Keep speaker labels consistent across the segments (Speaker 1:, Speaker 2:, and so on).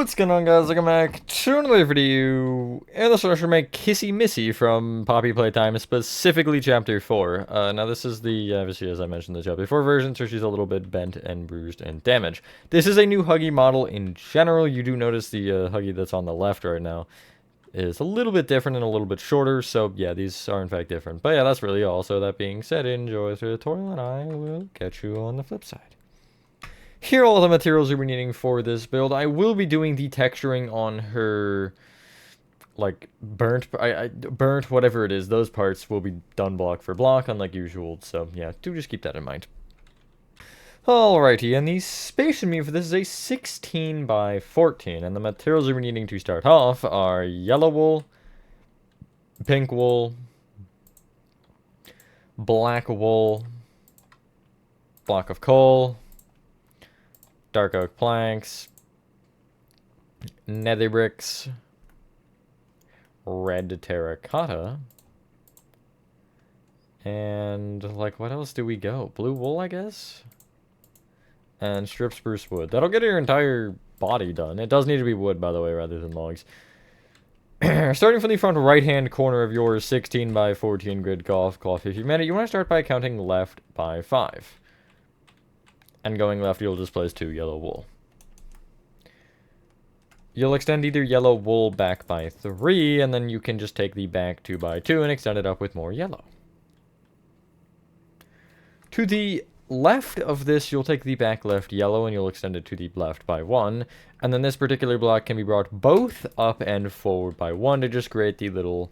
Speaker 1: What's going on, guys? Welcome back to another video. And this one should make Kissy Missy from Poppy Playtime, specifically Chapter 4. Now this is the, obviously as I mentioned, the Chapter 4 version, so she's a little bit bent and bruised and damaged. This is a new Huggy model in general. You do notice the Huggy that's on the left right now is a little bit different and a little bit shorter, so yeah, these are in fact different. But yeah, that's really all. So that being said, enjoy the tutorial, and I will catch you on the flip side. Here are all the materials you'll be needing for this build. I will be doing the texturing on her, like, burnt, whatever it is. Those parts will be done block for block, unlike usual. So, yeah, do just keep that in mind. Alrighty, and the space in me for this is a 16 by 14. And the materials you'll be needing to start off are yellow wool, pink wool, black wool, block of coal, dark oak planks, nether bricks, red terracotta, and, like, what else do we go? Blue wool, I guess? And strip spruce wood. That'll get your entire body done. It does need to be wood, by the way, rather than logs. Starting from the front right-hand corner of your 16 by 14 grid cloth if you made it, you want to start by counting left by 5. And going left, you'll just place 2 yellow wool. You'll extend either yellow wool back by 3, and then you can just take the back 2 by 2 and extend it up with more yellow. To the left of this, you'll take the back left yellow, and you'll extend it to the left by 1. And then this particular block can be brought both up and forward by 1 to just create the little,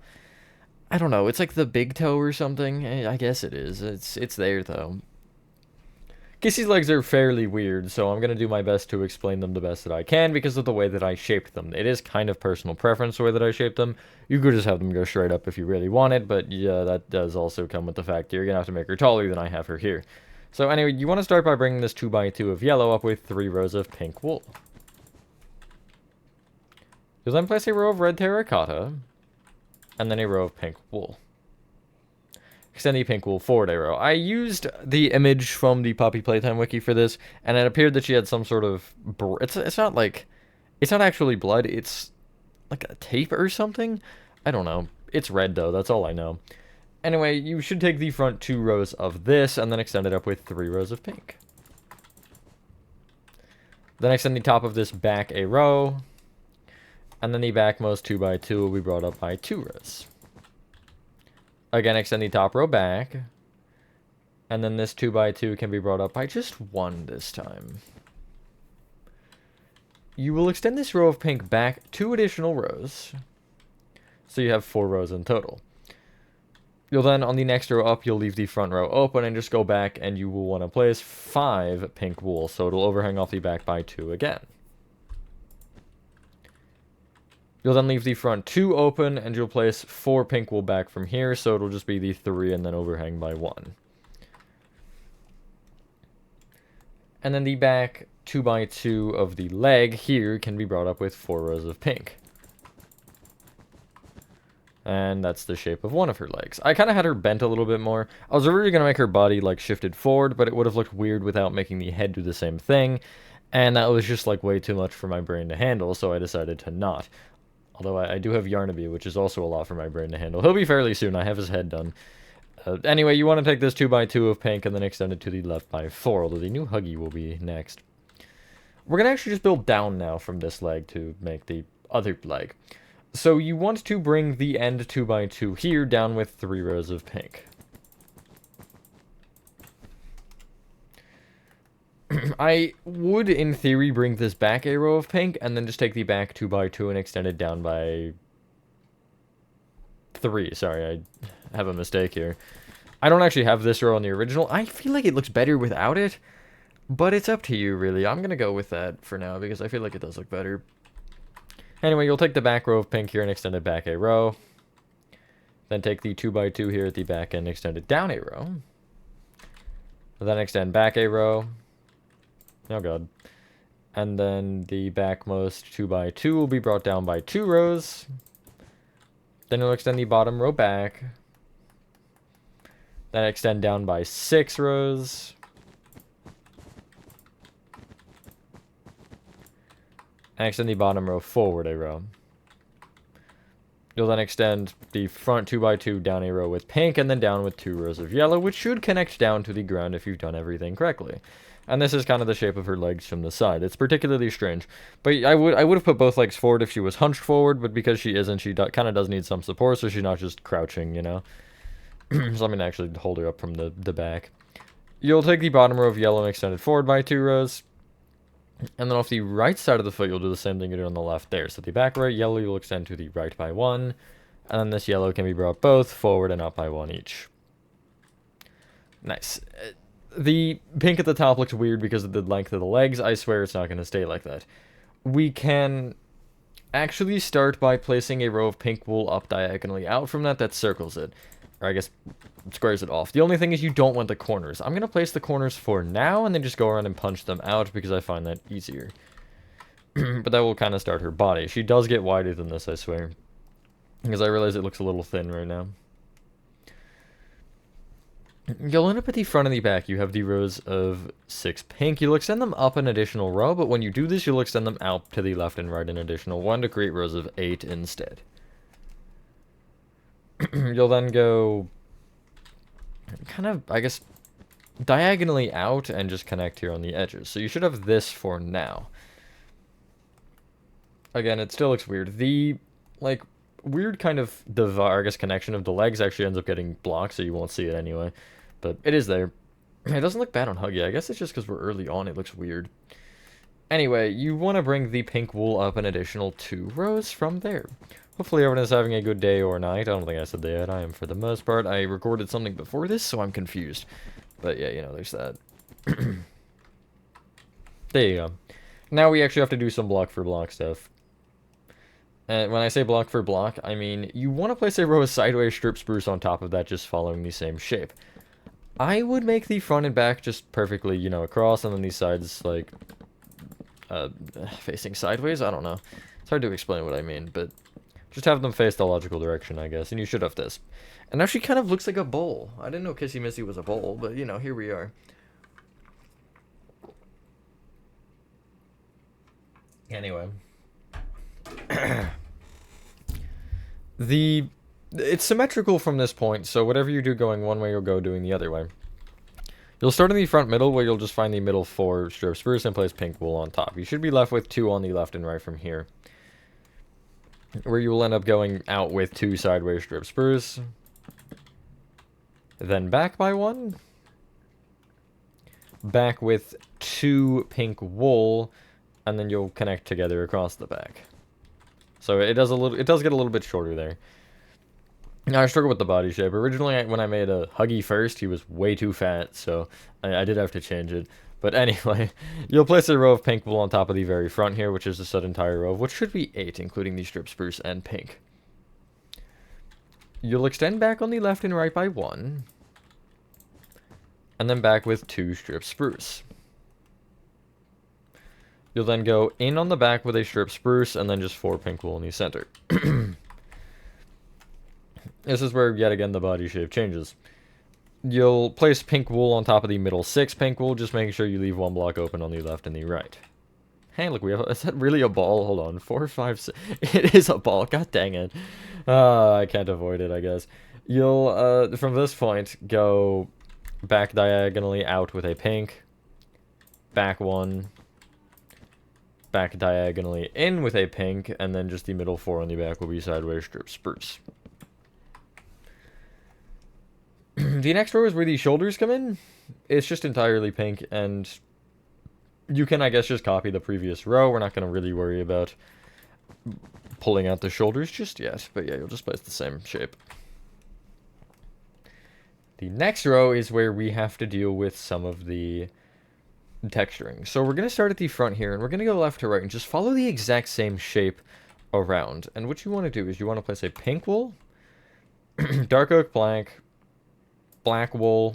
Speaker 1: I don't know, it's like the big toe or something. I guess it is. It's there, though. Kissy's legs are fairly weird, so I'm going to do my best to explain them the best that I can because of the way that I shaped them. It is kind of personal preference the way that I shaped them. You could just have them go straight up if you really wanted, but yeah, that does also come with the fact that you're going to have to make her taller than I have her here. So anyway, you want to start by bringing this 2 by 2 of yellow up with 3 rows of pink wool. You'll then place a row of red terracotta, and then a row of pink wool. Extend the pink wool forward arrow. I used the image from the Poppy Playtime wiki for this, and it appeared that she had some sort of... It's not like... It's not actually blood, it's like a tape or something? I don't know. It's red, though, that's all I know. Anyway, you should take the front 2 rows of this, and then extend it up with 3 rows of pink. Then extend the top of this back a row, and then the backmost 2 by 2 will be brought up by 2 rows. Again, extend the top row back. And then this 2 by 2 can be brought up by just 1 this time. You will extend this row of pink back 2 additional rows. So you have 4 rows in total. You'll then, on the next row up, you'll leave the front row open and just go back, and you will want to place 5 pink wool. So it'll overhang off the back by 2 again. You'll then leave the front 2 open, and you'll place 4 pink wool back from here, so it'll just be the 3 and then overhang by 1. And then the back 2 by 2 of the leg here can be brought up with 4 rows of pink. And that's the shape of one of her legs. I kind of had her bent a little bit more. I was originally going to make her body, like, shifted forward, but it would have looked weird without making the head do the same thing. And that was just, like, way too much for my brain to handle, so I decided to not. Although I do have Yarnaby, which is also a lot for my brain to handle. He'll be fairly soon. I have his head done. Anyway, you want to take this 2 by 2 of pink and then extend it to the left by 4, although the new Huggy will be next. We're going to actually just build down now from this leg to make the other leg. So you want to bring the end 2 by 2 here down with 3 rows of pink. I would, in theory, bring this back a row of pink, and then just take the back 2 by 2 and extend it down by 3. Sorry, I have a mistake here. I don't actually have this row on the original. I feel like it looks better without it, but it's up to you, really. I'm going to go with that for now, because I feel like it does look better. Anyway, you'll take the back row of pink here and extend it back a row. Then take the 2 by 2 here at the back and extend it down a row. Then extend back a row. Oh god. And then the backmost 2 by 2 will be brought down by 2 rows. Then you'll extend the bottom row back. Then extend down by 6 rows. and extend the bottom row forward a row. You'll then extend the front 2x2 down a row with pink, and then down with 2 rows of yellow, which should connect down to the ground if you've done everything correctly. And this is kind of the shape of her legs from the side. It's particularly strange. But I would have put both legs forward if she was hunched forward, but because she isn't, she kind of does need some support, so she's not just crouching, you know? So I'm going to actually hold her up from the back. You'll take the bottom row of yellow and extend it forward by 2 rows. And then off the right side of the foot, you'll do the same thing you did on the left there. So the back right yellow, you'll extend to the right by 1. And then this yellow can be brought both forward and up by 1 each. Nice. The pink at the top looks weird because of the length of the legs. I swear it's not going to stay like that. We can actually start by placing a row of pink wool up diagonally out from that circles it. Or I guess squares it off. The only thing is you don't want the corners. I'm going to place the corners for now and then just go around and punch them out because I find that easier. But that will kind of start her body. She does get wider than this, I swear. Because I realize it looks a little thin right now. You'll end up at the front and the back. You have the rows of 6 pink. You'll extend them up an additional row, but when you do this, you'll extend them out to the left and right an additional 1 to create rows of 8 instead. You'll then go kind of, I guess, diagonally out and just connect here on the edges. So you should have this for now. Again, it still looks weird. The, like, weird kind of, I guess, connection of the legs actually ends up getting blocked, so you won't see it anyway. But it is there. It doesn't look bad on Huggy. I guess it's just because we're early on, it looks weird. Anyway, you want to bring the pink wool up an additional 2 rows from there. Hopefully everyone is having a good day or night. I don't think I said that yet. I am for the most part. I recorded something before this, so I'm confused. But yeah, you know, there's that. There you go. Now we actually have to do some block for block stuff. And when I say block for block, I mean you want to place a row of sideways strip spruce on top of that, just following the same shape. I would make the front and back just perfectly, you know, across, and then these sides, like, facing sideways? I don't know. It's hard to explain what I mean, but just have them face the logical direction, I guess, and you should have this. And now she kind of looks like a bowl. I didn't know Kissy Missy was a bowl, but, you know, here we are. Anyway. It's symmetrical from this point, so whatever you do going one way, you'll go doing the other way. You'll start in the front middle, where you'll just find the middle 4 strip spruce and place pink wool on top. You should be left with 2 on the left and right from here, where you will end up going out with 2 sideways strip spruce, then back by 1, back with 2 pink wool, and then you'll connect together across the back. So it does get a little bit shorter there. Now, I struggle with the body shape. Originally, when I made a Huggy first, he was way too fat, so I did have to change it. But anyway, you'll place a row of pink wool on top of the very front here, which is the said entire row of which should be 8, including the strip spruce and pink. You'll extend back on the left and right by 1, and then back with 2 strip spruce. You'll then go in on the back with a strip spruce, and then just 4 pink wool in the center. This is where, yet again, the body shape changes. You'll place pink wool on top of the middle 6 pink wool, just making sure you leave 1 block open on the left and the right. Hey, look, is that really a ball? Hold on, 4, 5, 6. It is a ball, god dang it. I can't avoid it, I guess. You'll, from this point, go back diagonally out with a pink, back 1, back diagonally in with a pink, and then just the middle 4 on the back will be sideways strip spruce. The next row is where the shoulders come in. It's just entirely pink, and you can, I guess, just copy the previous row. We're not going to really worry about pulling out the shoulders just yet, but yeah, you'll just place the same shape. The next row is where we have to deal with some of the texturing. So we're going to start at the front here, and we're going to go left to right and just follow the exact same shape around. And what you want to do is you want to place a pink wool, dark oak blank, black wool,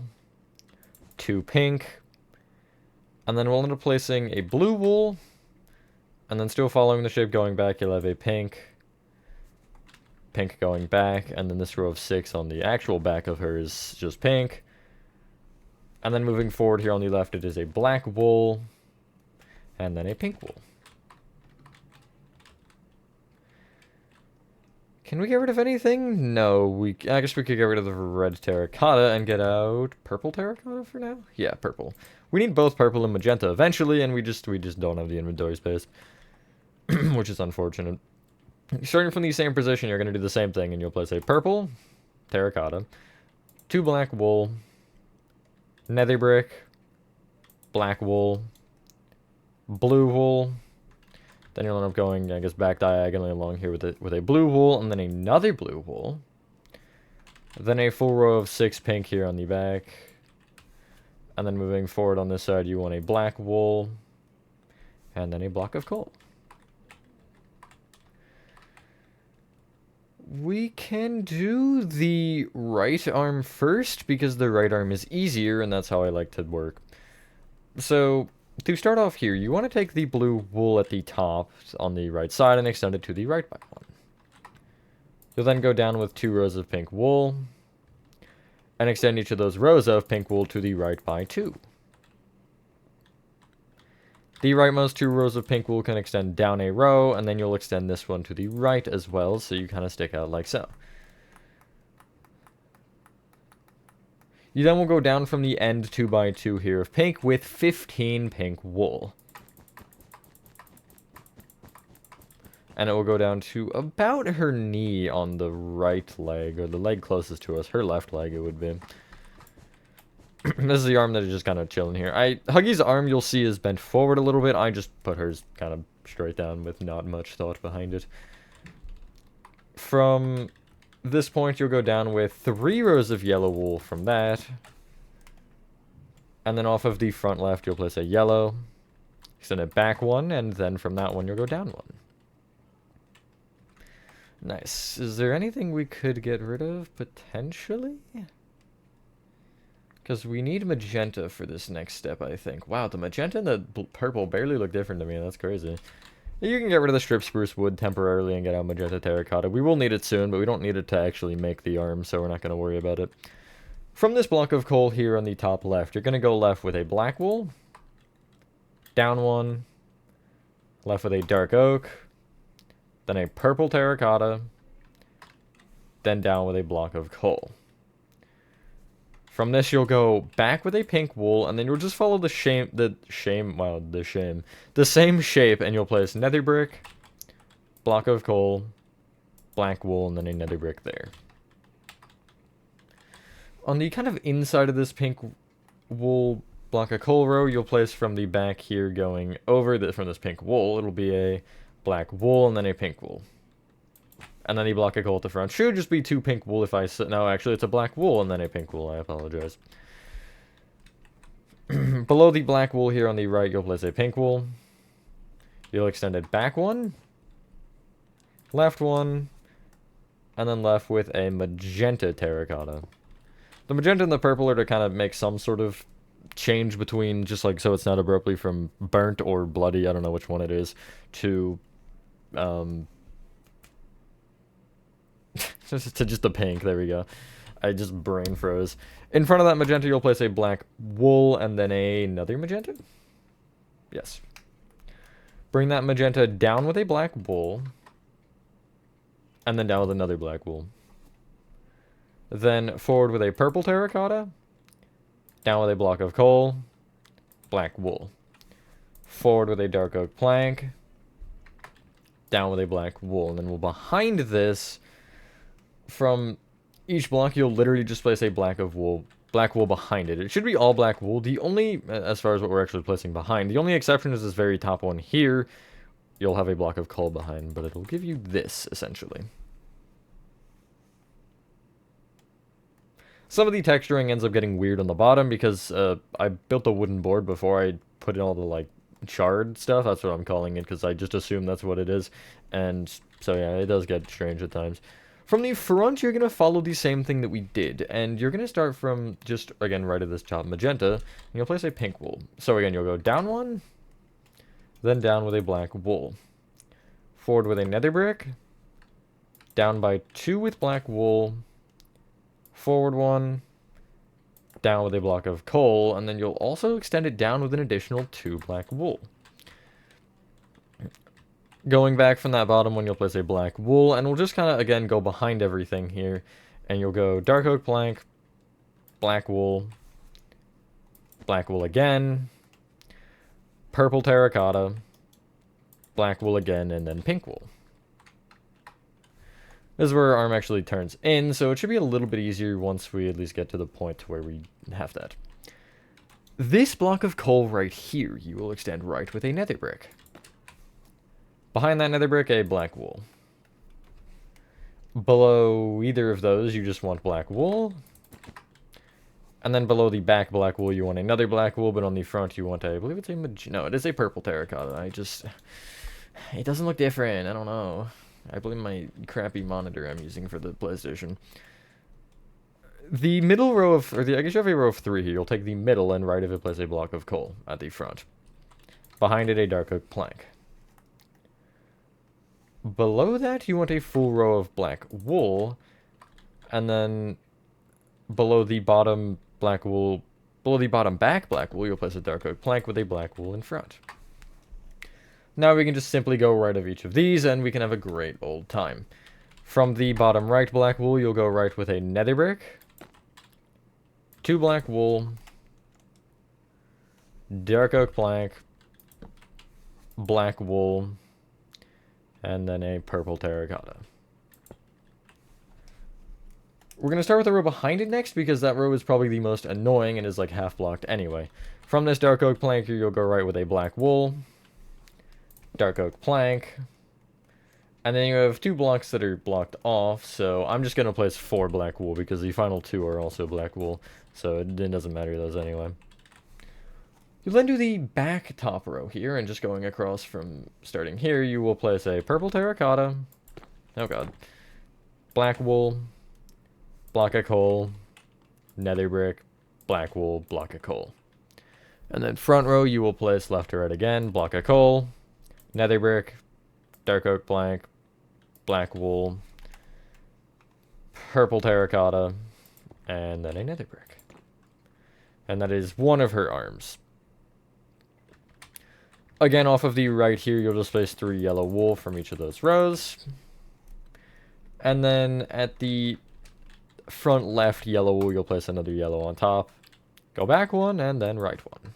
Speaker 1: 2 pink, and then we'll end up placing a blue wool, and then still following the shape going back, you'll have a pink, pink going back, and then this row of 6 on the actual back of her is just pink. And then moving forward here on the left, it is a black wool, and then a pink wool. Can we get rid of anything? No, I guess we could get rid of the red terracotta and get out purple terracotta for now? Yeah, purple. We need both purple and magenta eventually, and we just don't have the inventory space. Which is unfortunate. Starting from the same position, you're going to do the same thing, and you'll place a purple, terracotta, 2 black wool, nether brick, black wool, blue wool. Then you'll end up going, I guess, back diagonally along here with a blue wool, and then another blue wool. Then a full row of 6 pink here on the back. And then moving forward on this side, you want a black wool, and then a block of coal. We can do the right arm first, because the right arm is easier, and that's how I like to work. So, to start off here, you want to take the blue wool at the top on the right side and extend it to the right by 1. You'll then go down with 2 rows of pink wool, and extend each of those rows of pink wool to the right by 2. The rightmost 2 rows of pink wool can extend down a row, and then you'll extend this one to the right as well, so you kind of stick out like so. You then will go down from the end 2 by 2 here of pink with 15 pink wool. And it will go down to about her knee on the right leg, or the leg closest to us, her left leg it would be. This is the arm that is just kind of chilling here. Huggy's arm, you'll see, is bent forward a little bit. I just put hers kind of straight down with not much thought behind it. From this point, you'll go down with 3 rows of yellow wool from that. And then off of the front left, you'll place a yellow. Extend it back 1, and then from that one, you'll go down 1. Nice. Is there anything we could get rid of, potentially? Because we need magenta for this next step, I think. Wow, the magenta and the purple barely look different to me. That's crazy. You can get rid of the strip spruce wood temporarily and get out magenta terracotta. We will need it soon, but we don't need it to actually make the arm, so we're not going to worry about it. From this block of coal here on the top left, you're going to go left with a black wool, down 1, left with a dark oak, then a purple terracotta, then down with a block of coal. From this, you'll go back with a pink wool, and then you'll just follow the same shape, and you'll place nether brick, block of coal, black wool, and then a nether brick there. On the kind of inside of this pink wool block of coal row, you'll place from the back here going over from this pink wool, it'll be a black wool and then a pink wool. And then the block of coal at the front should just be 2 pink wool if I... No, actually, it's a black wool and then a pink wool. I apologize. Below the black wool here on the right, you'll place a pink wool. You'll extend it back 1, left 1, and then left with a magenta terracotta. The magenta and the purple are to kind of make some sort of change between, just like so it's not abruptly from burnt or bloody, I don't know which one it is, to... to just a pink, there we go. I just brain froze. In front of that magenta, you'll place a black wool and then another magenta? Yes. Bring that magenta down with a black wool. And then down with another black wool. Then forward with a purple terracotta. Down with a block of coal. Black wool. Forward with a dark oak plank. Down with a black wool. And then we'll behind this... From each block, you'll literally just place a black wool behind it. It should be all black wool. The only, as far as what we're actually placing behind, the only exception is this very top one here. You'll have a block of coal behind, but it'll give you this, essentially. Some of the texturing ends up getting weird on the bottom because I built a wooden board before I put in all the, like, charred stuff. That's what I'm calling it, because I just assume that's what it is. And so, yeah, it does get strange at times. From the front, you're going to follow the same thing that we did, and you're going to start from just, again, right at this top magenta, and you'll place a pink wool. So again, you'll go down 1, then down with a black wool. Forward with a nether brick, down by 2 with black wool, forward 1, down with a block of coal, and then you'll also extend it down with an additional 2 black wool. Going back from that bottom one, you'll place a black wool, and we'll just kind of, again, go behind everything here. And you'll go dark oak plank, black wool again, purple terracotta, black wool again, and then pink wool. This is where our arm actually turns in, so it should be a little bit easier once we at least get to the point where we have that. This block of coal right here, you will extend right with a nether brick. Behind that nether brick, a black wool. Below either of those, you just want black wool. And then below the back black wool, you want another black wool, but on the front, you want a, I believe it's a, no, it is a purple terracotta. It doesn't look different. I don't know. I blame my crappy monitor I'm using for the PlayStation. The middle row of, I guess you have a row of 3 here. You'll take the middle and right of it place a block of coal at the front. Behind it, a dark oak plank. Below that, you want a full row of black wool, and then below the bottom black wool, below the bottom back black wool, you'll place a dark oak plank with a black wool in front. Now we can just simply go right of each of these, and we can have a great old time. From the bottom right black wool, you'll go right with a nether brick, 2 black wool, dark oak plank, black wool, and then a purple terracotta. We're going to start with the row behind it next, because that row is probably the most annoying and is like half blocked anyway. From this dark oak plank, you'll go right with a black wool, dark oak plank, and then you have 2 blocks that are blocked off, so I'm just going to place 4 black wool, because the final 2 are also black wool, so it doesn't matter those anyway. You'll then do the back top row here, and just going across from starting here, you will place a purple terracotta, oh god, black wool, block of coal, nether brick, black wool, block of coal. And then front row, you will place left to right again, block of coal, nether brick, dark oak plank, black wool, purple terracotta, and then a nether brick. And that is one of her arms. Again, off of the right here, you'll just place 3 yellow wool from each of those rows. And then at the front left yellow wool, you'll place another yellow on top. Go back 1, and then right 1.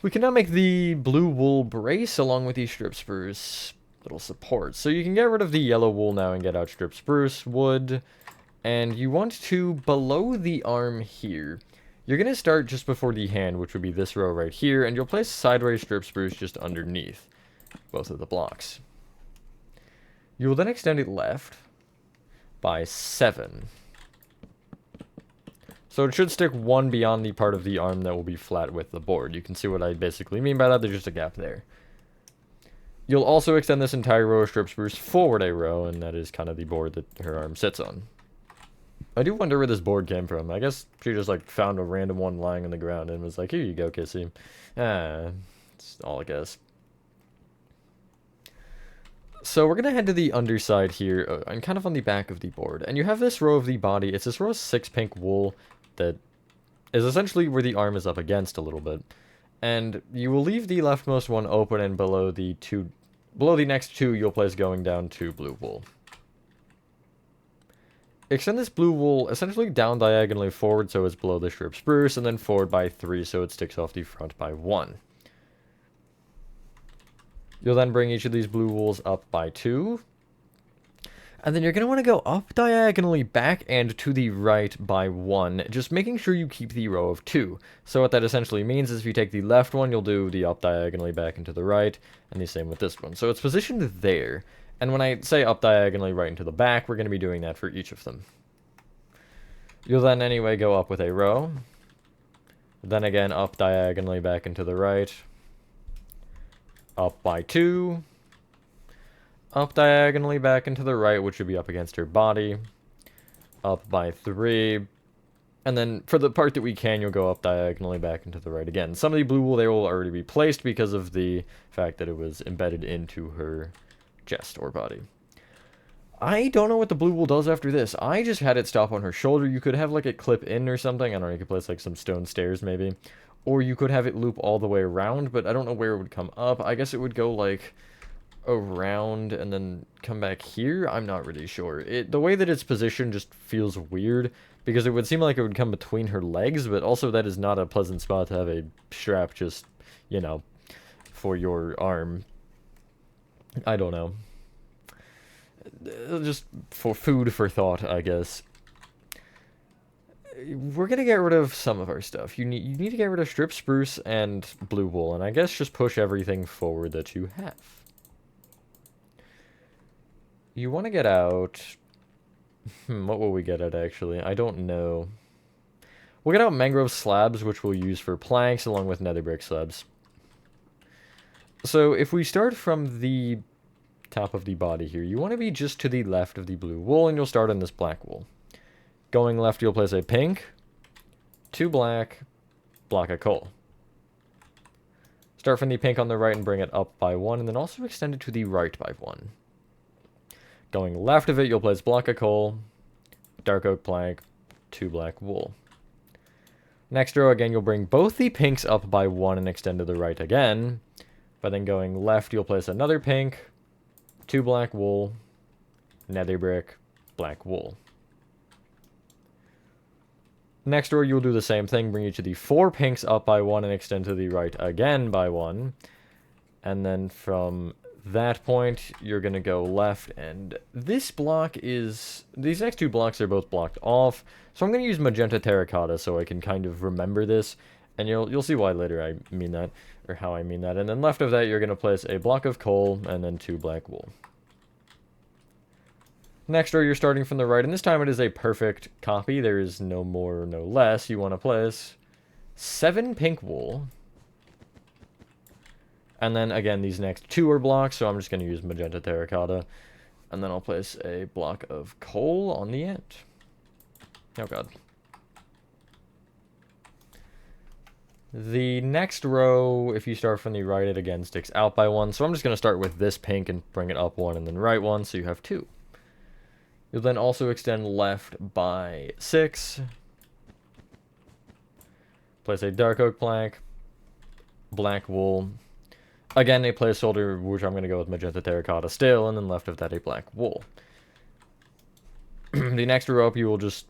Speaker 1: We can now make the blue wool brace along with the strip spruce little supports. So you can get rid of the yellow wool now and get out strip spruce wood. And you want to, below the arm here, you're going to start just before the hand, which would be this row right here, and you'll place sideways strip spruce just underneath both of the blocks. You will then extend it left by 7. So it should stick 1 beyond the part of the arm that will be flat with the board. You can see what I basically mean by that. There's just a gap there. You'll also extend this entire row of strip spruce forward a row, and that is kind of the board that her arm sits on. I do wonder where this board came from. I guess she just like found a random one lying on the ground and was like, here you go, Kissy. That's all I guess. So we're going to head to the underside here, and kind of on the back of the board. And you have this row of the body. It's this row of 6 pink wool that is essentially where the arm is up against a little bit. And you will leave the leftmost one open, and below the next 2, you'll place going down 2 blue wool. Extend this blue wool essentially down diagonally forward so it's below the strip spruce, and then forward by 3 so it sticks off the front by 1. You'll then bring each of these blue wools up by 2. And then you're going to want to go up diagonally back and to the right by 1, just making sure you keep the row of 2. So what that essentially means is if you take the left one, you'll do the up diagonally back and to the right, and the same with this one. So it's positioned there. And when I say up diagonally right into the back, we're going to be doing that for each of them. You'll then anyway go up with a row. Then again up diagonally back into the right. Up by 2. Up diagonally back into the right, which would be up against her body. Up by 3. And then for the part that we can, you'll go up diagonally back into the right again. Some of the blue wool there will already be placed because of the fact that it was embedded into her chest or body. I don't know what the blue wool does after this. I just had it stop on her shoulder. You could have like it clip in or something. I don't know, you could place like some stone stairs maybe. Or you could have it loop all the way around, but I don't know where it would come up. I guess it would go, like, around and then come back here. I'm not really sure. The way that it's positioned just feels weird, because it would seem like it would come between her legs, but also that is not a pleasant spot to have a strap just, you know, for your arm. I don't know. Just for food for thought, I guess. We're gonna get rid of some of our stuff. You need to get rid of strip spruce and blue wool, and I guess just push everything forward that you have. You want to get out... what will we get at, actually? I don't know. We'll get out mangrove slabs, which we'll use for planks, along with nether brick slabs. So, if we start from the top of the body here, you want to be just to the left of the blue wool, and you'll start on this black wool. Going left, you'll place a pink, 2 black, block of coal. Start from the pink on the right and bring it up by 1, and then also extend it to the right by 1. Going left of it, you'll place block of coal, dark oak plank, 2 black wool. Next row, again, you'll bring both the pinks up by 1 and extend to the right again. But then going left, you'll place another pink, 2 black wool, nether brick, black wool. Next row, you'll do the same thing, bring each of the 4 pinks up by 1 and extend to the right again by 1. And then from that point, you're going to go left, and this block is... These next 2 blocks are both blocked off, so I'm going to use magenta terracotta so I can kind of remember this, and you'll see why later I mean that, or how I mean that. And then left of that, you're going to place a block of coal, and then 2 black wool. Next row, you're starting from the right, and this time it is a perfect copy. There is no more, no less. You want to place 7 pink wool. And then, again, these next 2 are blocks, so I'm just going to use magenta terracotta. And then I'll place a block of coal on the end. Oh, God. The next row, if you start from the right, it again sticks out by 1. So I'm just going to start with this pink and bring it up 1 and then right 1, so you have 2. You'll then also extend left by 6. Place a dark oak plank, black wool. Again, a placeholder, which I'm going to go with magenta terracotta still, and then left of that a black wool. The next row up, you will just...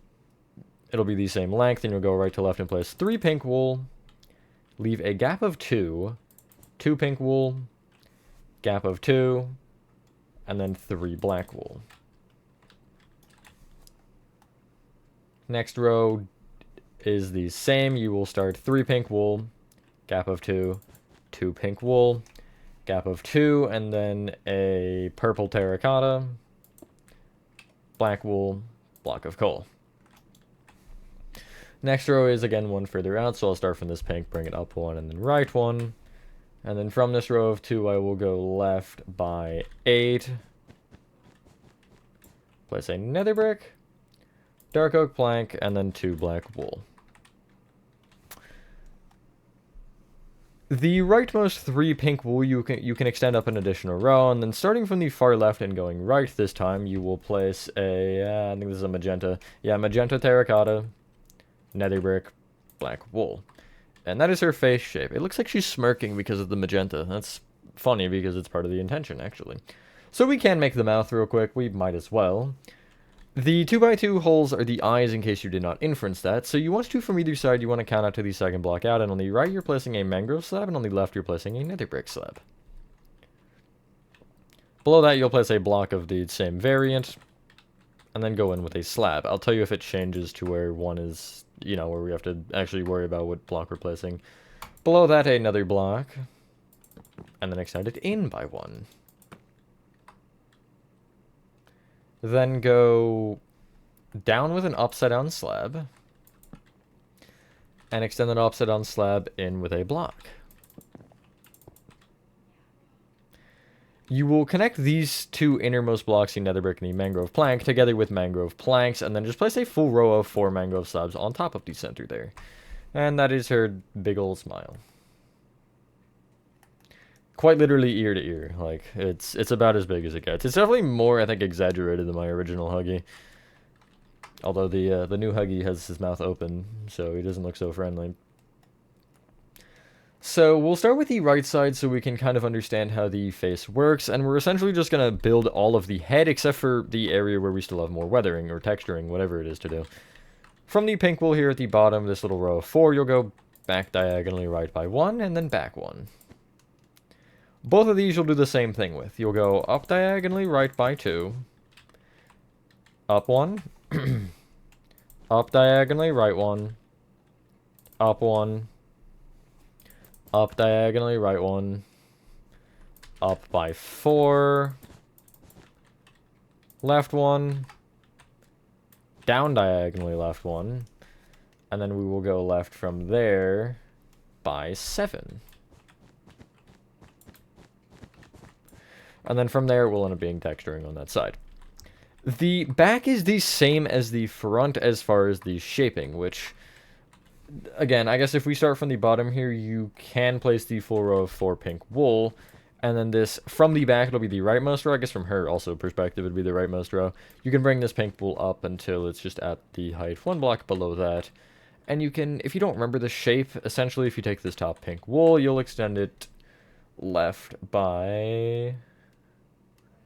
Speaker 1: It'll be the same length, and you'll go right to left and place 3 pink wool. Leave a gap of 2. 2 pink wool. Gap of 2. And then 3 black wool. Next row is the same. You will start 3 pink wool, gap of 2, 2 pink wool, gap of 2, and then a purple terracotta, black wool, block of coal. Next row is again 1 further out, so I'll start from this pink, bring it up 1, and then right 1. And then from this row of 2, I will go left by 8. Place a nether brick, dark oak plank, and then 2 black wool. The rightmost 3 pink wool you can extend up an additional row, and then starting from the far left and going right this time, you will place a, I think this is a magenta, yeah, magenta terracotta, nether brick, black wool. And that is her face shape. It looks like she's smirking because of the magenta. That's funny because it's part of the intention, actually. So we can make the mouth real quick, we might as well. The 2x2 holes are the eyes in case you did not inference that. So you want to, from either side, you want to count out to the second block out, and on the right you're placing a mangrove slab, and on the left you're placing a nether brick slab. Below that you'll place a block of the same variant, and then go in with a slab. I'll tell you if it changes to where one is, you know, where we have to actually worry about what block we're placing. Below that another block, and then extend it in by 1. Then go down with an upside down slab, and extend that upside down slab in with a block. You will connect these 2 innermost blocks, the nether brick and the mangrove plank, together with mangrove planks, and then just place a full row of 4 mangrove slabs on top of the center there. And that is her big ol' smile. Quite literally ear to ear. Like, it's about as big as it gets. It's definitely more, I think, exaggerated than my original Huggy. Although the new Huggy has his mouth open, so he doesn't look so friendly. So we'll start with the right side so we can kind of understand how the face works, and we're essentially just going to build all of the head except for the area where we still have more weathering or texturing, whatever it is to do. From the pink wool here at the bottom, this little row of 4, you'll go back diagonally right by 1, and then back 1. Both of these you'll do the same thing with. You'll go up diagonally right by 2, up 1, up diagonally right 1, up 1, up diagonally right 1, up by 4, left 1, down diagonally left 1, and then we will go left from there by 7. And then from there, we'll end up being texturing on that side. The back is the same as the front as far as the shaping, which, again, I guess if we start from the bottom here, you can place the full row of 4 pink wool, and then this, from the back, it'll be the rightmost row. I guess from her also perspective, it'd be the rightmost row. You can bring this pink wool up until it's just at the height 1 block below that. And you can, if you don't remember the shape, essentially if you take this top pink wool, you'll extend it left by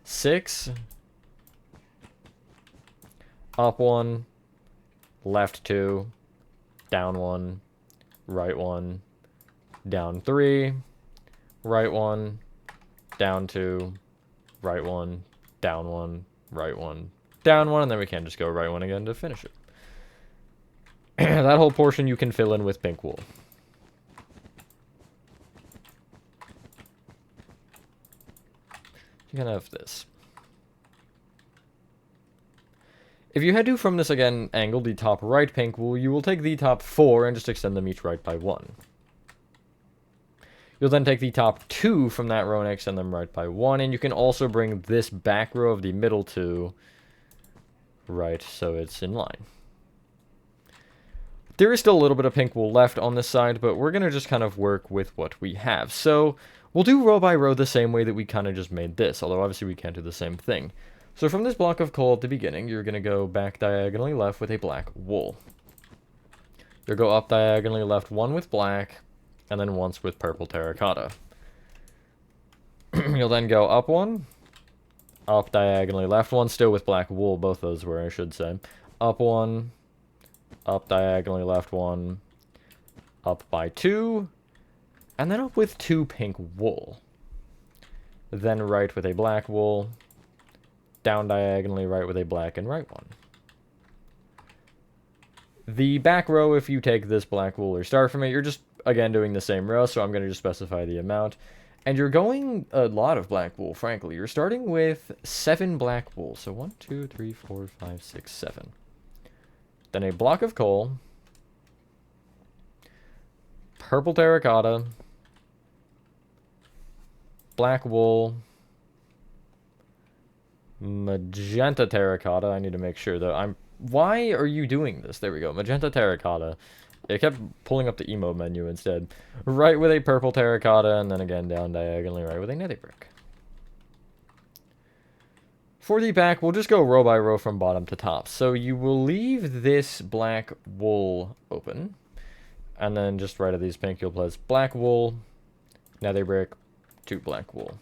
Speaker 1: 6, up 1, left 2, down 1, right 1, down 3, right 1, down 2, right 1, down 1, right 1, down 1, and then we can just go right 1 again to finish it. That whole portion you can fill in with pink wool. You can have this. If you had to, from this again, angle, the top right pink wool, you will take the top 4 and just extend them each right by 1. You'll then take the top 2 from that row and extend them right by 1, and you can also bring this back row of the middle 2 right so it's in line. There is still a little bit of pink wool left on this side, but we're going to just kind of work with what we have. So we'll do row by row the same way that we kind of just made this, although obviously we can't do the same thing. So from this block of coal at the beginning, you're going to go back diagonally left with a black wool. You'll go up diagonally left 1 with black, and then once with purple terracotta. You'll then go up 1, up diagonally left 1, still with black wool, both those were, I should say. Up 1, up diagonally left 1, up by 2, and then up with 2 pink wool. Then right with a black wool, down diagonally right with a black and right 1. The back row, if you take this black wool or start from it, you're just, again, doing the same row, so I'm going to just specify the amount. And you're going a lot of black wool, frankly. You're starting with 7 black wool. So 1, 2, 3, 4, 5, 6, 7. Then a block of coal, purple terracotta, black wool, magenta terracotta. I need to make sure though. Why are you doing this? There we go. Magenta terracotta. It kept pulling up the emo menu instead. Right with a purple terracotta, and then again down diagonally right with a nether brick. For the back, we'll just go row by row from bottom to top. So you will leave this black wool open. And then just right of these pink, you'll place black wool, nether brick, 2 black wool.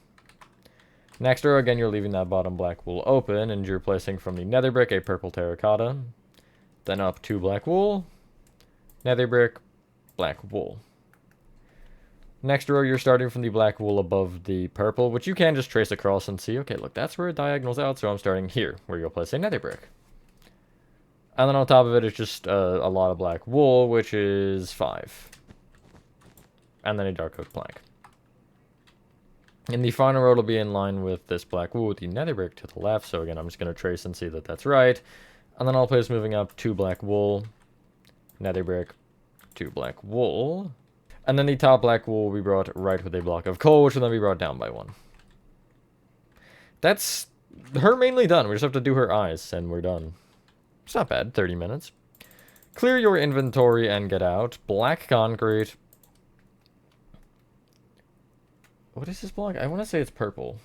Speaker 1: Next row, again, you're leaving that bottom black wool open, and you're placing from the nether brick a purple terracotta. Then up 2 black wool, nether brick, black wool. Next row, you're starting from the black wool above the purple, which you can just trace across and see, okay, look, that's where it diagonals out, so I'm starting here, where you'll place a nether brick. And then on top of it, it's just a lot of black wool, which is 5. And then a dark oak plank. And the final row will be in line with this black wool with the nether brick to the left, so again, I'm just going to trace and see that that's right. And then I'll place moving up 2 black wool, nether brick, 2 black wool. And then the top black wool will be brought right with a block of coal, which will then be brought down by 1. That's her mainly done. We just have to do her eyes, and we're done. It's not bad, 30 minutes. Clear your inventory and get out. Black concrete. What is this block? I want to say it's purple.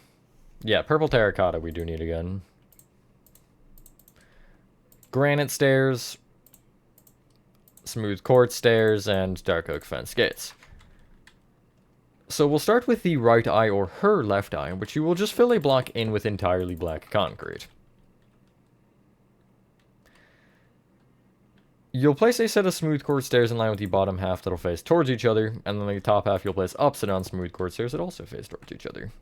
Speaker 1: Yeah, purple terracotta we do need again. Granite stairs. Smooth quartz stairs, and dark oak fence gates. So we'll start with the right eye or her left eye, which you will just fill a block in with entirely black concrete. You'll place a set of smooth quartz stairs in line with the bottom half that'll face towards each other, and then the top half you'll place opposite on smooth quartz stairs that also face towards each other.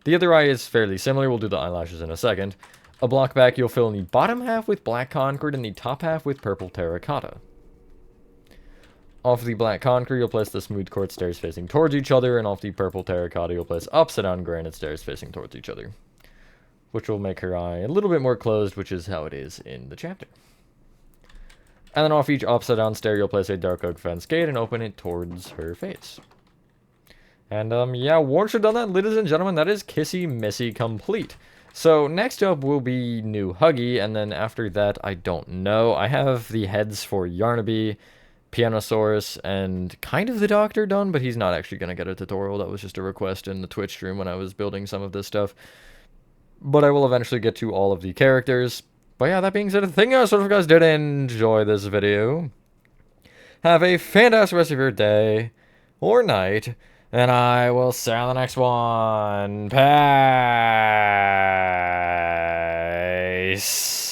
Speaker 1: The other eye is fairly similar, we'll do the eyelashes in a second. A block back you'll fill in the bottom half with black concrete and the top half with purple terracotta. Off the black concrete you'll place the smooth quartz stairs facing towards each other, and off the purple terracotta you'll place opposite on granite stairs facing towards each other. Which will make her eye a little bit more closed, which is how it is in the chapter. And then off each upside down stair, you'll place a dark oak fence gate and open it towards her face. And, yeah, once you're done that, ladies and gentlemen, that is Kissy Missy complete. So, next up will be New Huggy, and then after that, I don't know. I have the heads for Yarnaby, Pianosaurus, and kind of the Doctor done, but he's not actually going to get a tutorial. That was just a request in the Twitch stream when I was building some of this stuff. But I will eventually get to all of the characters. But yeah, that being said, thank you guys so much if you guys did enjoy this video. Have a fantastic rest of your day or night, and I will see you on the next one. Peace.